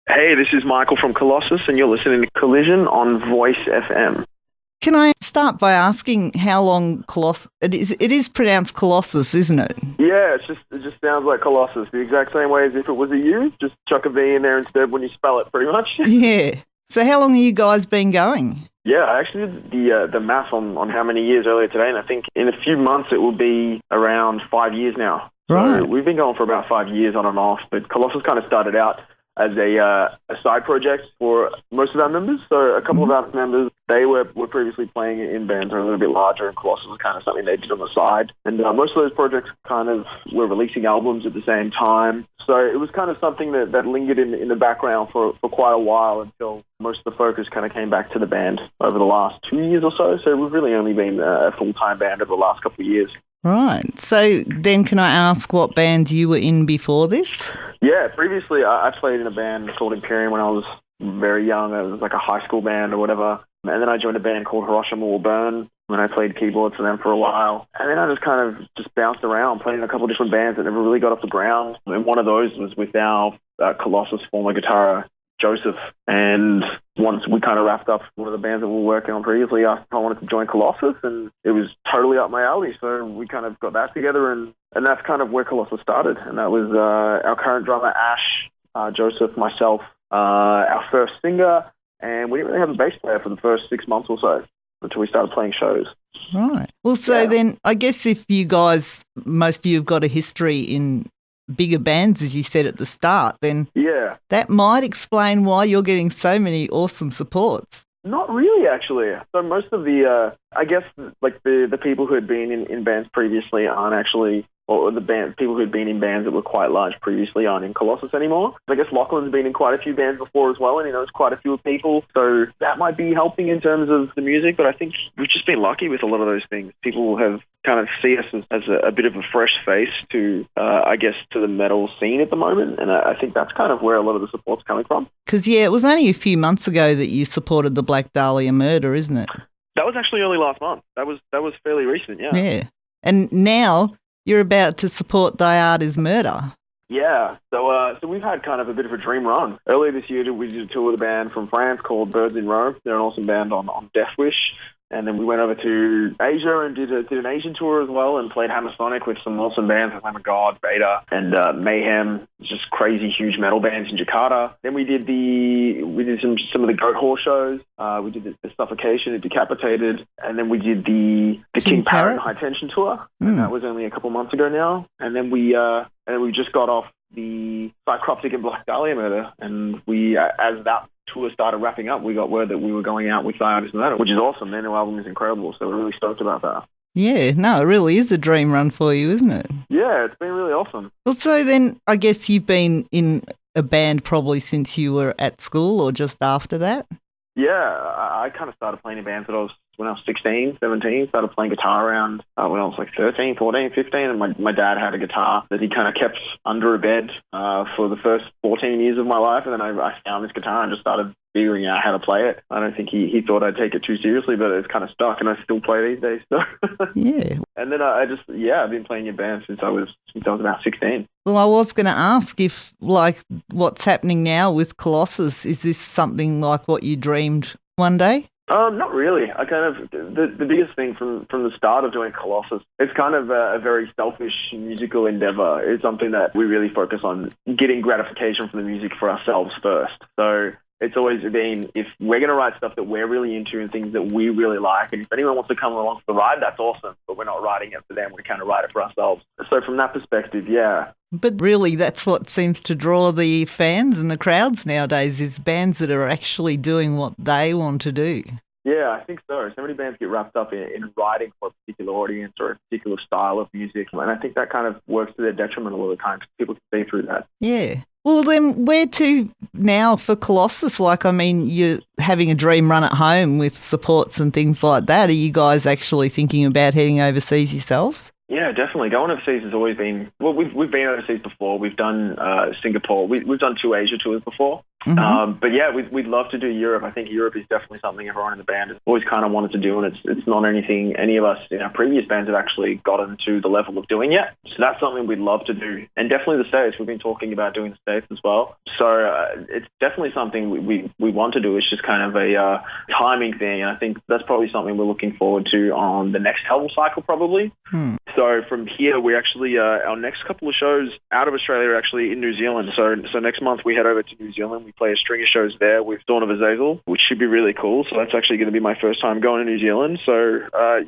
Hey, this is Michael from Colossvs, and you're listening to Collision on Voice FM. Can I start by asking how long it is pronounced Colossus, isn't it? Yeah, it just sounds like Colossus, the exact same way as if it was a U. Just chuck a V in there instead when you spell it, pretty much. Yeah. So how long have you guys been going? Yeah, I actually did the math on how many years earlier today, and I think in a few months it will be around 5 years now. Right. So we've been going for about 5 years on and off, but Colossvs kind of started out as a side project for most of our members. So a couple of our members, they were previously playing in bands that are a little bit larger, and Colossvs was kind of something they did on the side. And most of those projects kind of were releasing albums at the same time. So it was kind of something that lingered in the background for quite a while until most of the focus kind of came back to the band over the last 2 years or so. So we've really only been a full-time band over the last couple of years. Right. So then can I ask what band you were in before this? Yeah, previously I played in a band called Imperium when I was very young. It was like a high school band or whatever. And then I joined a band called Hiroshima Will Burn when I played keyboards for them for a while. And then I just kind of bounced around, playing in a couple of different bands that never really got off the ground. And one of those was with our Colossvs former guitarist, Joseph. And once we kind of wrapped up one of the bands that we were working on previously, I wanted to join Colossvs, and it was totally up my alley. So we kind of got that together, and that's kind of where Colossvs started. And that was our current drummer, Ash, Joseph, myself, our first singer, and we didn't really have a bass player for the first 6 months or so until we started playing shows. Right. Well, so then I guess if you guys, most of you have got a history in bigger bands, as you said at the start, then that might explain why you're getting so many awesome supports. Not really, actually. So most of the, I guess, like the people who had been in bands previously aren't actually, or the people who had been in bands that were quite large previously aren't in Colossvs anymore. I guess Lachlan's been in quite a few bands before as well, and he knows quite a few people, so that might be helping in terms of the music, but I think we've just been lucky with a lot of those things. People have kind of see us as a bit of a fresh face to, I guess, to the metal scene at the moment, and I think that's kind of where a lot of the support's coming from. Because, it was only a few months ago that you supported the Black Dahlia murder, isn't it? That was actually only last month. That was fairly recent, yeah. Yeah. And now you're about to support Die Hard is Murder. Yeah, so we've had kind of a bit of a dream run. Earlier this year, we did a tour with a band from France called Birds in Row. They're an awesome band on Death Wish. And then we went over to Asia and did an Asian tour as well, and played Hammersonic with some awesome bands like Lamb of God, Beta, and Mayhem, just crazy huge metal bands in Jakarta. Then we did some of the Goat Horse shows. We did the Suffocation and Decapitated, and then we did the King Parrot and High Tension tour. And that was only a couple months ago now. And then we just got off the Psychroptic and Black Dahlia murder, and we, as that tour started wrapping up, we got word that we were going out with Die Hard is Murder, which is awesome. Their new album is incredible, so we're really stoked about that. Yeah, no, it really is a dream run for you, isn't it? Yeah, it's been really awesome. Well, so then I guess you've been in a band probably since you were at school or just after that? Yeah, I kind of started playing in bands when I was 16, 17, started playing guitar around when I was like 13, 14, 15, and my dad had a guitar that he kind of kept under a bed for the first 14 years of my life, and then I found this guitar and just started figuring out how to play it. I don't think he thought I'd take it too seriously, but it's kind of stuck, and I still play these days. So. Yeah. And then I've been playing in bands since I was about 16. Well, I was going to ask if, like, what's happening now with Colossvs, is this something like what you dreamed one day? Not really. I kind of, the biggest thing from the start of doing Colossvs, it's kind of a very selfish musical endeavor. It's something that we really focus on getting gratification from the music for ourselves first. So it's always been, if we're going to write stuff that we're really into and things that we really like, and if anyone wants to come along for the ride, that's awesome. But we're not writing it for them. We kind of write it for ourselves. So from that perspective, yeah. But really, that's what seems to draw the fans and the crowds nowadays, is bands that are actually doing what they want to do. Yeah, I think so. So many bands get wrapped up in writing for a particular audience or a particular style of music, and I think that kind of works to their detriment a lot of the time because people can see through that. Yeah. Well, then where to now for Colossvs? Like, I mean, you're having a dream run at home with supports and things like that. Are you guys actually thinking about heading overseas yourselves? Yeah, definitely. Going overseas has always been, well, we've been overseas before. We've done Singapore. We've done 2 Asia tours before. But yeah, we'd love to do Europe. I think Europe is definitely something everyone in the band has always kind of wanted to do, and it's not anything any of us in our previous bands have actually gotten to the level of doing yet. So that's something we'd love to do, and definitely the States. We've been talking about doing the States as well. So it's definitely something we want to do. It's just kind of a timing thing, and I think that's probably something we're looking forward to on the next album cycle, probably. So from here, we actually our next couple of shows out of Australia are actually in New Zealand. So next month we head over to New Zealand. We play a string of shows there with Dawn of Azazel, which should be really cool. So that's actually going to be my first time going to New Zealand. So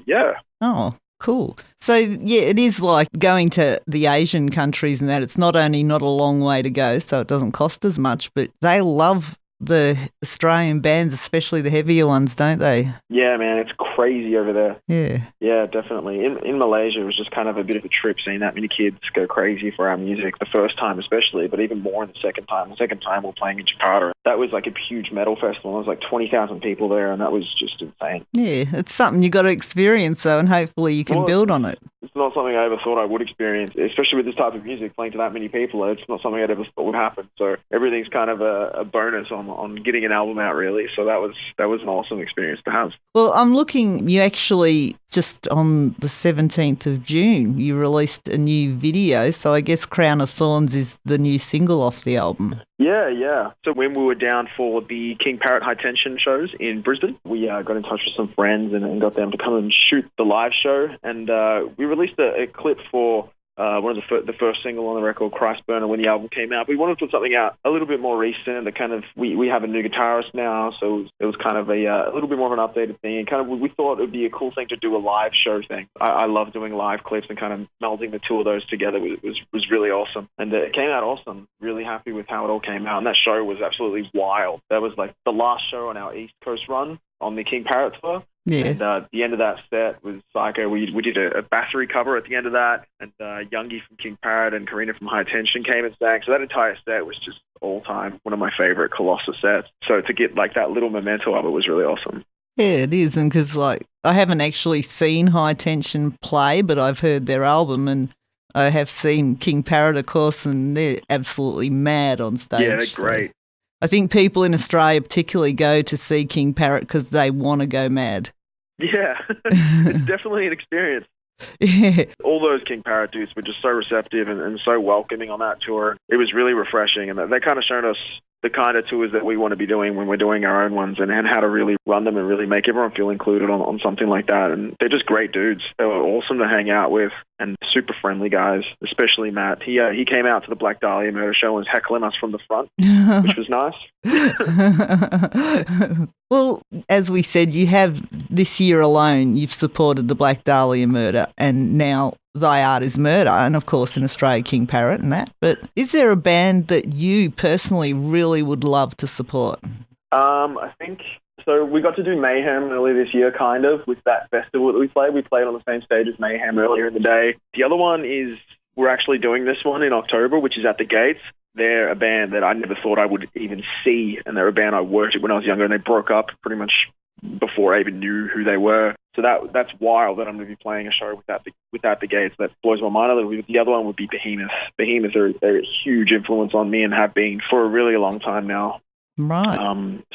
yeah. Oh, cool. So yeah, it is like going to the Asian countries and that. It's not only not a long way to go, so it doesn't cost as much, but they love the Australian bands, especially the heavier ones, don't they? Yeah, man, it's crazy over there. Yeah, definitely. In Malaysia, it was just kind of a bit of a trip seeing that many kids go crazy for our music the first time, especially, but even more in the second time. The second time we're playing in Jakarta. That was like a huge metal festival. There was like 20,000 people there, and that was just insane. Yeah, it's something you got to experience, though, and hopefully you can build on it. It's not something I ever thought I would experience, especially with this type of music, playing to that many people. It's not something I'd ever thought would happen. So everything's kind of a bonus on getting an album out, really. So that was an awesome experience to have. Well, I'm looking, you actually just on the 17th of June, you released a new video. So I guess Crown of Thorns is the new single off the album. Yeah. So when we were down for the King Parrot High Tension shows in Brisbane, we got in touch with some friends and got them to come and shoot the live show. And we released a clip for one of the first single on the record, Christ Burner, when the album came out. We wanted to put something out a little bit more recent. That kind of we have a new guitarist now, so it was kind of a little bit more of an updated thing. And kind of we thought it would be a cool thing to do a live show thing. I love doing live clips, and kind of melding the two of those together was really awesome. And it came out awesome. Really happy with how it all came out. And that show was absolutely wild. That was like the last show on our East Coast run on the King Parrot tour. Yeah. And the end of that set was psycho. We did a Bathory cover at the end of that, and Youngie from King Parrot and Karina from High Tension came and sang. So that entire set was just all time one of my favorite Colossvs sets. So to get like that little memento of it was really awesome. Yeah, it is, and because like I haven't actually seen High Tension play, but I've heard their album, and I have seen King Parrot, of course, and they're absolutely mad on stage. Yeah, they're great. I think people in Australia particularly go to see King Parrot because they want to go mad. Yeah, it's definitely an experience. Yeah. All those King Parrot dudes were just so receptive and so welcoming on that tour. It was really refreshing, and they kind of shown us the kind of tours that we want to be doing when we're doing our own ones, and how to really run them and really make everyone feel included on something like that. And they're just great dudes. They were awesome to hang out with and super friendly guys, especially Matt. He came out to the Black Dahlia Murder show and was heckling us from the front, which was nice. Well, as we said, you have this year alone, you've supported the Black Dahlia Murder, and now Thy Art Is Murder, and of course in Australia, King Parrot and that. But is there a band that you personally really would love to support? I think so. We got to do Mayhem earlier this year, kind of, with that festival that we played. We played on the same stage as Mayhem earlier in the day. The other one is we're actually doing this one in October, which is at the Gates. They're a band that I never thought I would even see, and they're a band I worked at when I was younger, and they broke up pretty much before I even knew who they were. So that's wild that I'm going to be playing a show without the Gates. That blows my mind a little bit. The other one would be Behemoth. Behemoth are a huge influence on me and have been for a really long time now. Right.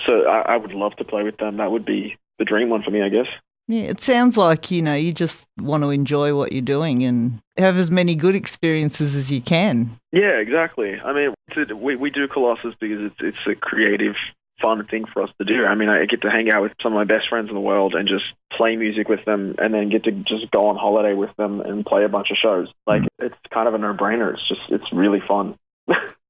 So I would love to play with them. That would be the dream one for me, I guess. Yeah, it sounds like, you just want to enjoy what you're doing and have as many good experiences as you can. Yeah, exactly. I mean, we do Colossvs because it's a creative, fun thing for us to do. I mean, I get to hang out with some of my best friends in the world and just play music with them, and then get to just go on holiday with them and play a bunch of shows. Like, it's kind of a no-brainer. It's really fun.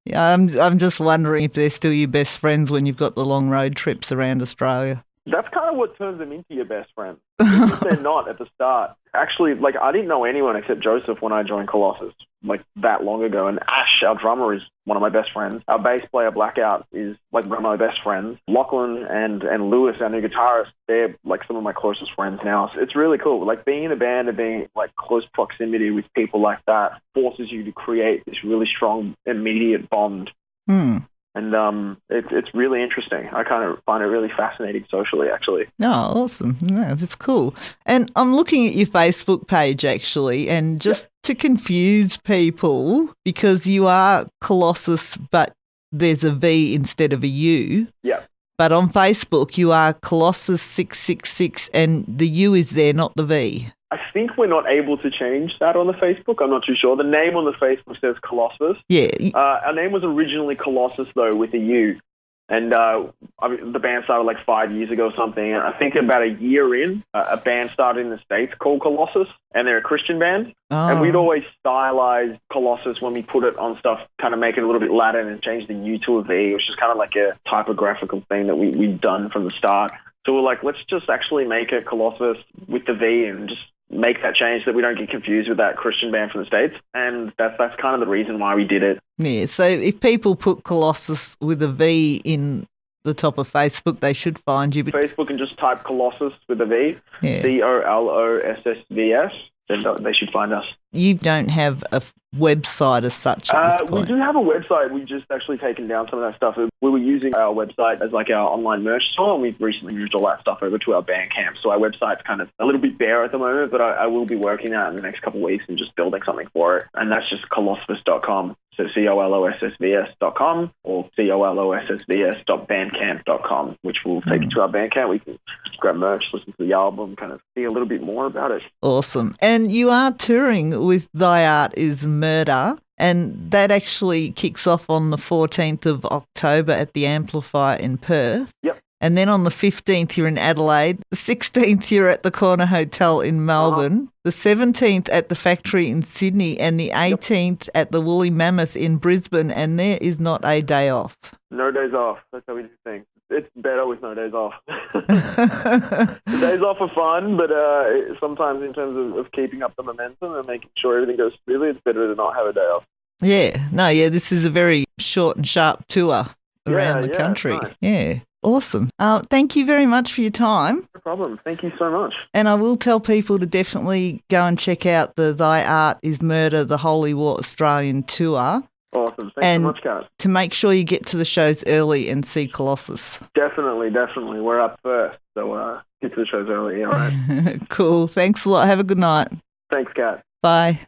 Yeah, I'm just wondering if they're still your best friends when you've got the long road trips around Australia. That's kind of what turns them into your best friend. If they're not at the start. Actually, like, I didn't know anyone except Joseph when I joined Colossvs, like, that long ago. And Ash, our drummer, is one of my best friends. Our bass player, Blackout, is, like, one of my best friends. Lachlan and Lewis, our new guitarist, they're, like, some of my closest friends now. So it's really cool. Like, being in a band and being, like, close proximity with people like that forces you to create this really strong, immediate bond. And it's really interesting. I kind of find it really fascinating socially, actually. Oh, awesome. No, that's cool. And I'm looking at your Facebook page, actually, and just to confuse people, because you are Colossvs, but there's a V instead of a U. Yeah. But on Facebook, you are Colossvs666 and the U is there, not the V. I think we're not able to change that on the Facebook. I'm not too sure. The name on the Facebook says Colossvs. Yeah. Our name was originally Colossus, though, with a U. And the band started like 5 years ago or something. And I think about a year in, a band started in the States called Colossvs, and they're a Christian band. Oh. And we'd always stylize Colossus when we put it on stuff, kind of make it a little bit Latin and change the U to a V, which is kind of like a typographical thing that we'd done from the start. So we're like, let's just actually make it Colossvs with the V and just make that change so that we don't get confused with that Christian band from the States. And that's kind of the reason why we did it. Yeah, so if people put Colossus with a V in the top of Facebook, they should find you. Facebook and just type Colossus with a V, yeah. Colossvs, then they should find us. You don't have a website as such at this point? We do have a website. We've just actually taken down some of that stuff. We were using our website as like our online merch store, and we've recently moved all that stuff over to our Bandcamp. So our website's kind of a little bit bare at the moment, but I will be working on it in the next couple of weeks and just building something for it. And that's just Colossvs.com. So Colossvs.com or Colossvs.bandcamp.com, which will take you to our Bandcamp. We can grab merch, listen to the album, kind of see a little bit more about it. Awesome. And you are touring with Thy Art is Murder, and that actually kicks off on the 14th of October at the Amplifier in Perth. Yep. And then on the 15th, you're in Adelaide. The 16th, you're at the Corner Hotel in Melbourne. The 17th at the Factory in Sydney. And the 18th at the Woolly Mammoth in Brisbane. And there is not a day off. No days off. That's how we do things. It's better with no days off. The days off are fun, but sometimes in terms of keeping up the momentum and making sure everything goes smoothly, it's better to not have a day off. Yeah. No, yeah, this is a very short and sharp tour around the country. Nice. Yeah. Awesome. Thank you very much for your time. No problem. Thank you so much. And I will tell people to definitely go and check out the Thy Art is Murder, the Holy War Australian tour. Awesome. Thanks so much, Kat. To make sure you get to the shows early and see Colossus. Definitely. We're up first, so get to the shows early. All right. Cool. Thanks a lot. Have a good night. Thanks, Kat. Bye.